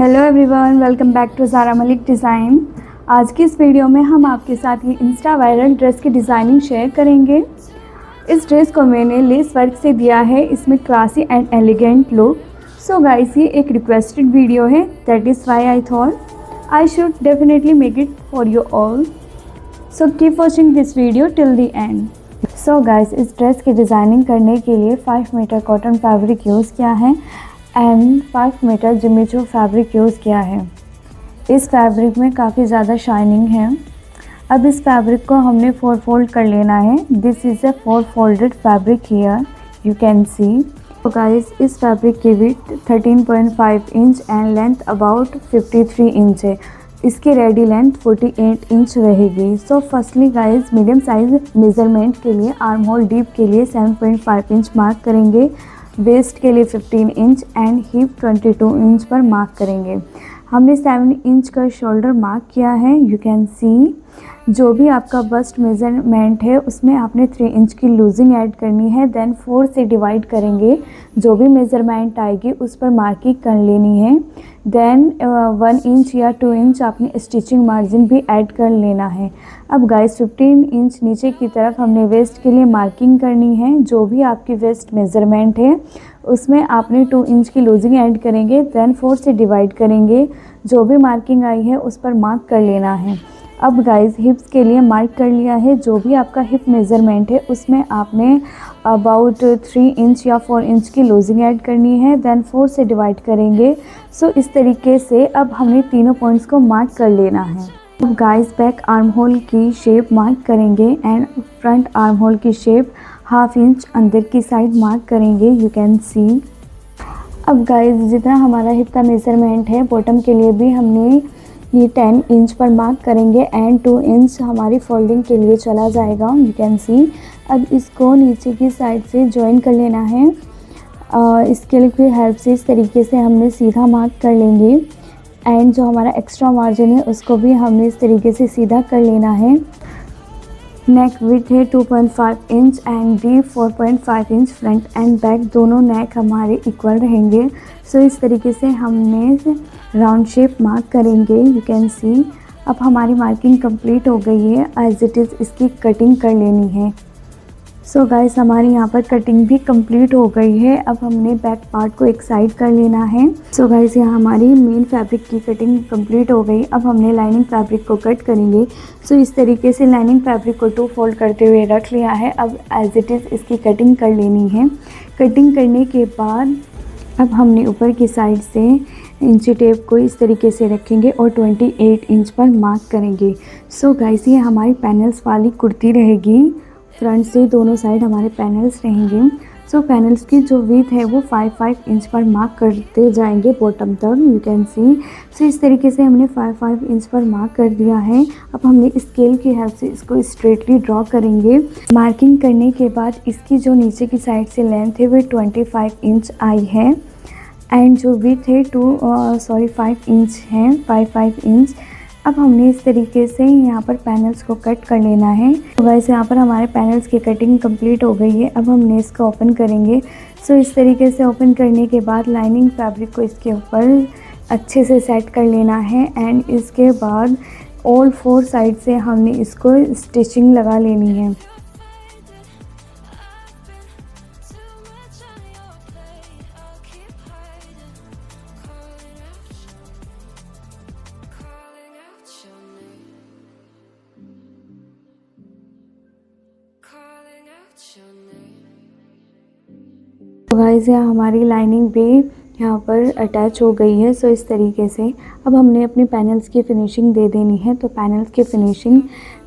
Hello everyone, welcome back to Zara Malik design. आज की इस वीडियो में हम आपके साथ ये इंस्टा वायरल ड्रेस की डिज़ाइनिंग शेयर करेंगे। इस ड्रेस को मैंने लेस वर्क से दिया है, इसमें classy and elegant look. So guys, ये एक रिक्वेस्टेड वीडियो है, that is why I thought I should definitely make it for you all. So keep watching this video till the end. So guys, इस dress की designing करने के लिए 5 metre cotton fabric use किया है and 5 metre Jimmy Choo fabric use किया है। इस फैब्रिक में काफ़ी ज़्यादा शाइनिंग है। अब इस फैब्रिक को हमने 4 फोल्ड कर लेना है। This is a 4 folded fabric here, you can सी। तो गाइस, इस फैब्रिक की width 13.5 inch and length about 53 inch है। इसकी रेडी लेंथ 48 इंच रहेगी। So firstly guys, medium size measurement के लिए आर्म होल डीप के लिए 7.5 इंच मार्क करेंगे, वेस्ट के लिए 15 इंच एंड हिप 22 इंच पर मार्क करेंगे। हमने 7 इंच का शोल्डर मार्क किया है, यू कैन सी। जो भी आपका बस्ट मेज़रमेंट है उसमें आपने 3 इंच की लूजिंग ऐड करनी है, देन 4 से डिवाइड करेंगे। जो भी मेज़रमेंट आएगी उस पर मार्किंग कर लेनी है। देन 1 इंच या 2 इंच आपने स्टिचिंग मार्जिन भी ऐड कर लेना है। अब गाइस, 15 इंच नीचे की तरफ हमने वेस्ट के लिए मार्किंग करनी है। जो भी आपकी वेस्ट मेज़रमेंट है उसमें आपने 2 इंच की लूजिंग ऐड करेंगे, देन 4 से डिवाइड करेंगे। जो भी मार्किंग आई है उस पर मार्क कर लेना है। अब गाइस, हिप्स के लिए मार्क कर लिया है। जो भी आपका हिप मेज़रमेंट है उसमें आपने अबाउट 3 इंच या 4 इंच की लूजिंग ऐड करनी है, देन 4 से डिवाइड करेंगे। सो इस तरीके से अब हमने तीनों पॉइंट्स को मार्क कर लेना है। अब गाइस, बैक आर्म होल की शेप मार्क करेंगे एंड फ्रंट आर्म होल की शेप 1/2 इंच अंदर की साइड मार्क करेंगे, यू कैन सी। अब गाइस, जितना हमारा हिप का मेज़रमेंट है बॉटम के लिए भी हमने ये 10 इंच पर मार्क करेंगे एंड 2 इंच हमारी फोल्डिंग के लिए चला जाएगा, यू कैन सी। अब इसको नीचे की साइड से ज्वाइन कर लेना है। इसके लिए हेल्प से इस तरीके से हमने सीधा मार्क कर लेंगे एंड जो हमारा एक्स्ट्रा मार्जिन है उसको भी हमने इस तरीके से सीधा कर लेना है। नेक विड्थ है 2.5 inch and deep 4.5 inch. Front end back दोनों नेक हमारे इक्वल रहेंगे। सो इस तरीके से हमने राउंड शेप मार्क करेंगे, यू कैन सी। अब हमारी मार्किंग कंप्लीट हो गई है। एज इट इज़ इसकी कटिंग कर लेनी है। सो गाइस, हमारी यहाँ पर कटिंग भी कंप्लीट हो गई है। अब हमने बैक पार्ट को एक साइड कर लेना है। सो गाइस, यहाँ हमारी मेन फैब्रिक की कटिंग कंप्लीट हो गई। अब हमने लाइनिंग फैब्रिक को कट करेंगे। सो इस तरीके से लाइनिंग फैब्रिक को 2 फोल्ड करते हुए रख लिया है। अब एज इट इज़ इसकी कटिंग कर लेनी है। कटिंग करने के बाद अब हमने ऊपर की साइड से इंची टेप को इस तरीके से रखेंगे और 28 इंच पर मार्क करेंगे। सो गाइस, ये हमारी पैनल्स वाली कुर्ती रहेगी। फ्रंट से दोनों साइड हमारे पैनल्स रहेंगे। सो पैनल्स की जो विड्थ है वो 5 इंच पर मार्क करते जाएंगे बॉटम तक, यू कैन सी। सो इस तरीके से हमने 5 इंच पर मार्क कर दिया है। अब हमने स्केल की हेल्प से इसको स्ट्रेटली ड्रॉ करेंगे। मार्किंग करने के बाद इसकी जो नीचे की साइड से लेंथ है वो 25 इंच आई है एंड जो विड्थ है 5 इंच है, 5 इंच। अब हमने इस तरीके से यहाँ पर पैनल्स को कट कर लेना है। तो वैसे यहाँ पर हमारे पैनल्स की कटिंग कंप्लीट हो गई है। अब हमने इसको ओपन करेंगे। सो इस तरीके से ओपन करने के बाद लाइनिंग फैब्रिक को इसके ऊपर अच्छे से सेट कर लेना है एंड इसके बाद ऑल 4 साइड से हमने इसको स्टिचिंग लगा लेनी है। तो गाइस, यहाँ हमारी लाइनिंग भी यहाँ पर अटैच हो गई है। सो इस तरीके से अब हमने अपनी पैनल्स की फिनिशिंग दे देनी है। तो पैनल्स की फिनिशिंग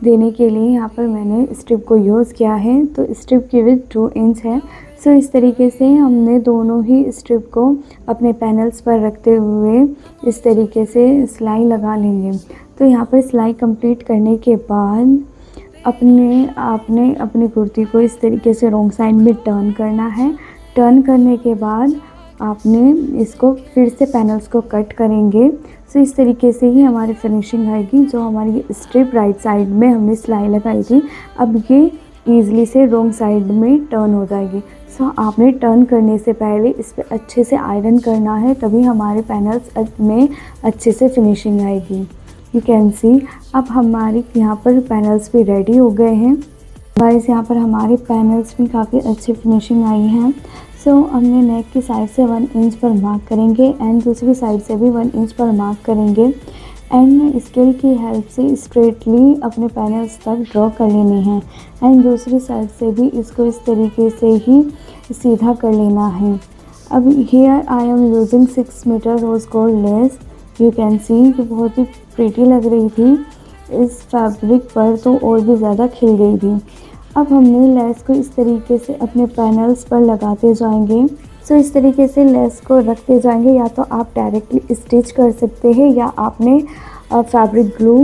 देने के लिए यहाँ पर मैंने स्ट्रिप को यूज़ किया है। तो स्ट्रिप की विड्थ 2 इंच है। सो इस तरीके से हमने दोनों ही स्ट्रिप को अपने पैनल्स पर रखते हुए इस तरीके से सिलाई लगा लेंगे। तो यहाँ पर सिलाई कंप्लीट करने के बाद आपने अपनी कुर्ती को इस तरीके से रॉन्ग साइड में टर्न करना है। टर्न करने के बाद आपने इसको फिर से पैनल्स को कट करेंगे। सो इस तरीके से ही हमारी फिनिशिंग आएगी। जो हमारी स्ट्रिप राइट साइड में हमने सिलाई लगाई थी, अब ये ईज़िली से रॉन्ग साइड में टर्न हो जाएगी। सो आपने टर्न करने से पहले इस पर अच्छे से आयरन करना है, तभी हमारे पैनल्स में अच्छे से फिनिशिंग आएगी। यू कैन सी अब हमारे यहाँ पर पैनल्स भी रेडी हो गए हैं। गाइस यहाँ पर हमारे पैनल्स में काफ़ी अच्छी फिनिशिंग आई है। सो हमने नेक की साइड से 1 इंच पर मार्क करेंगे एंड दूसरी साइड से भी 1 इंच पर मार्क करेंगे एंड स्केल की हेल्प से स्ट्रेटली अपने पैनल्स तक ड्रॉ कर लेने हैं एंड दूसरी साइड से भी इसको इस तरीके से ही सीधा कर लेना है। अब here I am using 6 metre rose gold lace. You can see कि बहुत ही प्रीटी लग रही थी इस फैब्रिक पर, तो और भी ज़्यादा खिल गई थी। अब हमने लेस को इस तरीके से अपने पैनल्स पर लगाते जाएंगे। सो इस तरीके से लेस को रखते जाएंगे, या तो आप डायरेक्टली स्टिच कर सकते हैं या आपने फैब्रिक ग्लू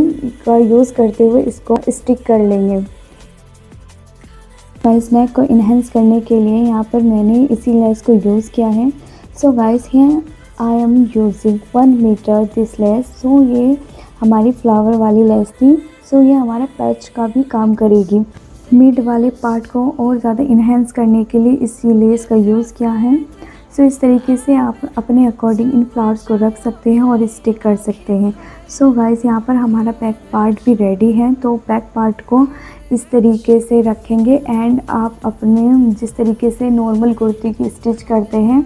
का यूज़ करते हुए इसको स्टिक कर लेंगे। गाइस नेक को इन्हेंस करने के लिए यहाँ पर मैंने इसी लेस को यूज़ किया है। So guys here I am using 1 metre this lace. सो ये हमारी फ्लावर वाली लेस थी। सो ये हमारा पैच का भी काम करेगी। मिड वाले पार्ट को और ज़्यादा इन्हेंस करने के लिए इसी लेस का यूज़ किया है। सो इस तरीके से आप अपने अकॉर्डिंग इन फ्लावर्स को रख सकते हैं और स्टिक कर सकते हैं। सो गाइस यहाँ पर हमारा बैक पार्ट भी रेडी है, तो बैक पार्ट को इस तरीके से रखेंगे एंड आप अपने जिस तरीके से नॉर्मल कुर्ती की स्टिच करते हैं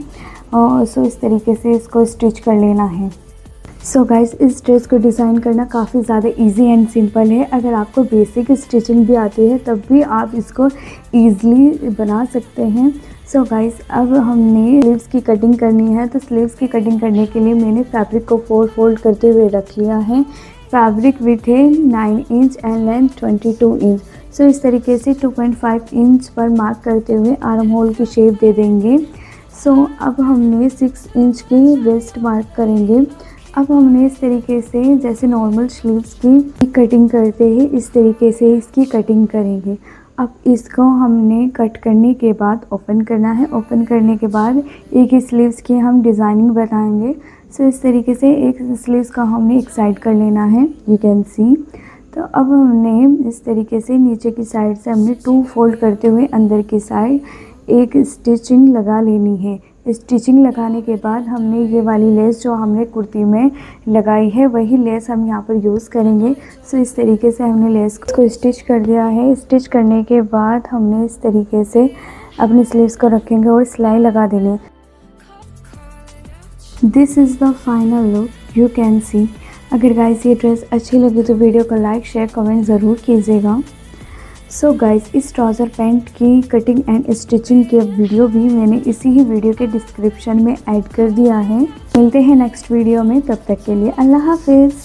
सो इस तरीके से इसको स्टिच कर लेना है। सो गाइस इस ड्रेस को डिज़ाइन करना काफ़ी ज़्यादा इजी एंड सिंपल है। अगर आपको बेसिक स्टिचिंग भी आती है तब भी आप इसको ईज़िली बना सकते हैं। सो गाइस अब हमने स्लीव्स की कटिंग करनी है, तो स्लीव्स की कटिंग करने के लिए मैंने फैब्रिक को 4 फोल्ड करते हुए रख लिया है। फैब्रिक विड्थ है 9 इंच एंड लेंथ 22 इंच। सो इस तरीके से 2.5 इंच पर मार्क करते हुए आर्म होल की शेप दे देंगे। सो अब हमने 6 इंच की वेस्ट मार्क करेंगे। अब हमने इस तरीके से जैसे नॉर्मल स्लीव्स की कटिंग करते हैं इस तरीके से इसकी कटिंग करेंगे। अब इसको हमने कट करने के बाद ओपन करना है। ओपन करने के बाद एक ही स्लीव्स की हम डिज़ाइनिंग बनाएंगे। सो इस तरीके से एक स्लीव्स का हमने एक साइड कर लेना है। यू कैन सी तो अब हमने इस तरीके से नीचे की साइड से हमने 2 फोल्ड करते हुए अंदर की साइड एक स्टिचिंग लगा लेनी है। स्टिचिंग लगाने के बाद हमने ये वाली लेस जो हमने कुर्ती में लगाई है वही लेस हम यहाँ पर यूज़ करेंगे। सो इस तरीके से हमने लेस को स्टिच कर दिया है। स्टिच करने के बाद हमने इस तरीके से अपने स्लीव्स को रखेंगे और सिलाई लगा देंगे। This is the final look. You can सी अगर गाइस ये ड्रेस अच्छी लगी तो वीडियो को लाइक शेयर कमेंट ज़रूर कीजिएगा। सो गाइस इस ट्राउज़र पैंट की कटिंग एंड स्टिचिंग के वीडियो भी मैंने इसी ही वीडियो के डिस्क्रिप्शन में ऐड कर दिया है। मिलते हैं नेक्स्ट वीडियो में, तब तक के लिए अल्लाह हाफिज़।